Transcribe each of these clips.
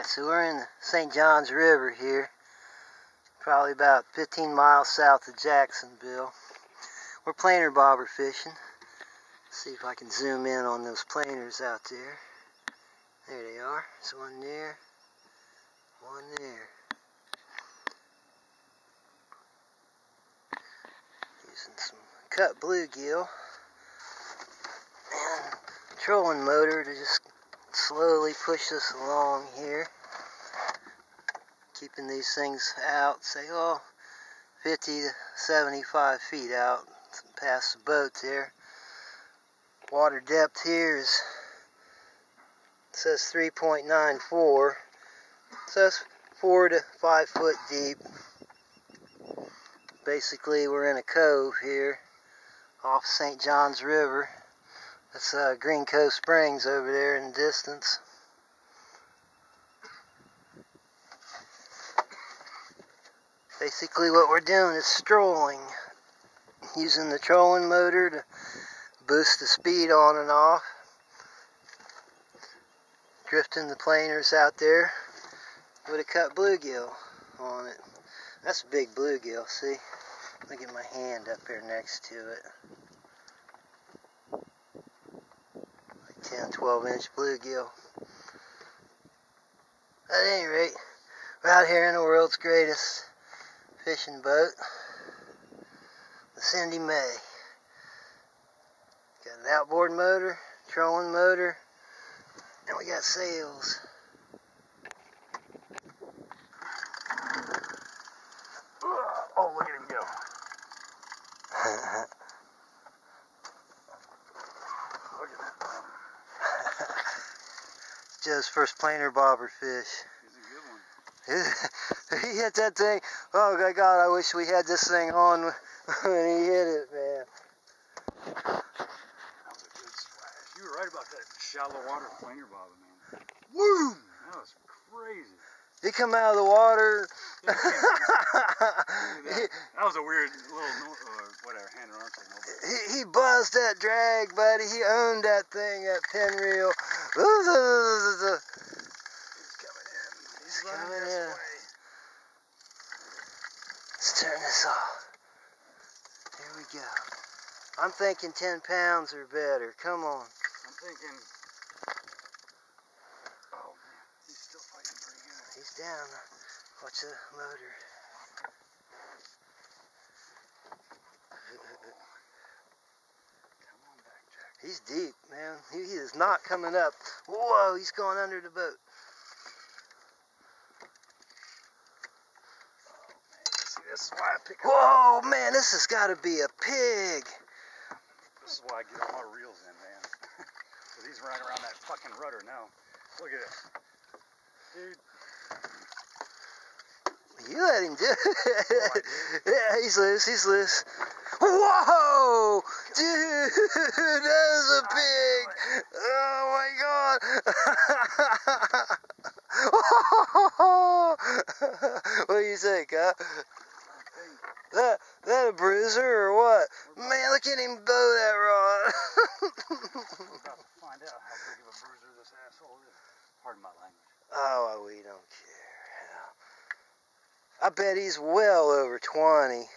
So we're in the St. Johns River here, probably about 15 miles south of Jacksonville. We're planer bobber fishing. See if I can zoom in on those planers out there. There they are. There's one there, one there. Using some cut bluegill and trolling motor to just slowly push this along here. Keeping these things out, say, 50 to 75 feet out past the boat there. Water depth here is, it says 3.94, so it's 4 to 5 foot deep. Basically, we're in a cove here off St. Johns River. That's Green Cove Springs over there in the distance. Basically what we're doing is strolling, using the trolling motor to boost the speed on and off, drifting the planers out there with a cut bluegill on it. That's a big bluegill, see? Look at my hand up there next to it. Like 10, 12-inch bluegill. At any rate, we're out here in the world's greatest fishing boat, the Cindy May. Got an outboard motor, trolling motor, and we got sails. Oh, look at him go. Look at that. It's Joe's first planer bobber fish. He's a good one. He hit that thing. Oh my God, I wish we had this thing on when he hit it, man. That was a good splash. You were right about that shallow water planer bobber, man. Woo! That was crazy. He come out of the water. That was a weird little, whatever, hand or arm signal. He buzzed that drag, buddy. He owned that thing, that pinreel. He's coming in. Let's turn this off. Here we go. I'm thinking 10 pounds or better. Come on. I'm thinking, oh man, he's still fighting pretty good. He's down. Watch the motor. Come on back, Jack. He's deep, man. He is not coming up. Whoa, he's going under the boat. This is why I pick up. Whoa, man, this has got to be a pig. This is why I get all my reels in, man. Because he's right around that fucking rudder now. Look at this. Dude. You let him do it. Yeah, he's loose. Whoa! Dude, that is a pig. Oh my God. What do you think, huh? That a bruiser or what? Man, look at him bow that rod. We're about to find out how big of a bruiser this asshole is. Pardon my language. Oh, we don't care. I bet he's well over 20.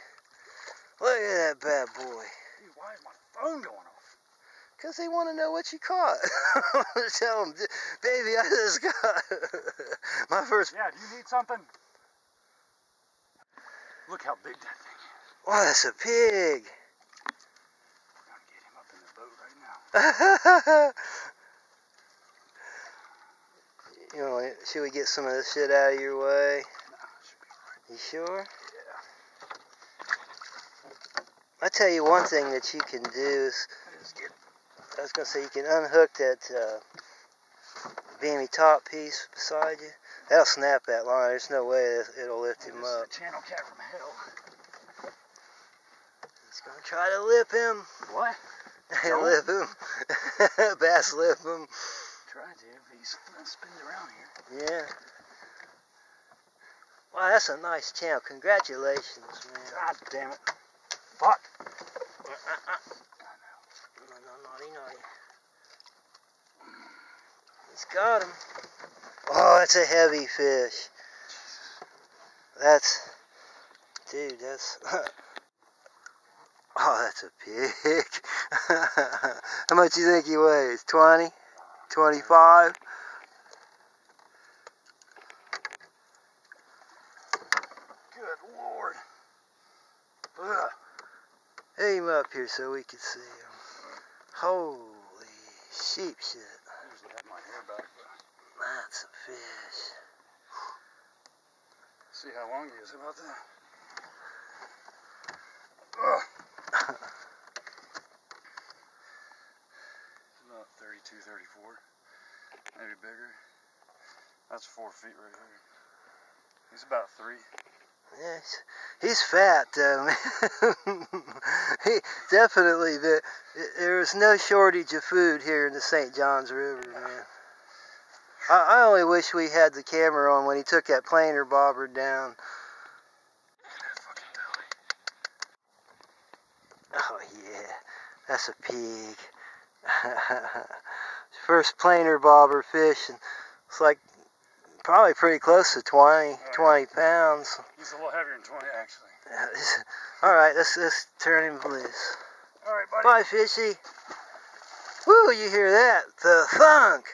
Look at that bad boy. Dude, why is my phone going off? Because they want to know what you caught. Tell them, baby, I just got my first. Yeah, do you need something? Look how big that thing is. Wow, that's a pig. We're going to get him up in the boat right now. You know, should we get some of this shit out of your way? No, it should be alright. You sure? Yeah. I tell you one thing that you can do is, I was going to say, you can unhook that beamy top piece beside you. That'll snap that line. There's no way it'll lift him up. This is a channel cat from hell. He's going to try to lip him. What? Lip him. Bass lip him. Try to, but he's spinning around here. Yeah. Wow, that's a nice channel. Congratulations, man. God damn it. Fuck. No, naughty. He's got him. Oh, that's a heavy fish. Dude, that's... Oh, that's a pig. How much do you think he weighs? 20? 25? Good Lord. Ugh. Aim up here so we can see him. Holy sheep shit. I usually have my hair back, but... That's a fish. See how long he is about that. Ugh. About 32, 34. Maybe bigger. That's 4 feet right here. He's about 3. Yes, he's fat though, man. He definitely, there is no shortage of food here in the St. Johns River, man. I only wish we had the camera on when he took that planer bobber down. Oh yeah, that's a pig. First planer bobber fish, and it's like probably pretty close to 20 pounds. He's a little heavier than 20 actually. Alright, let's turn him loose. Alright, buddy. Bye, fishy. Woo, you hear that? The thunk.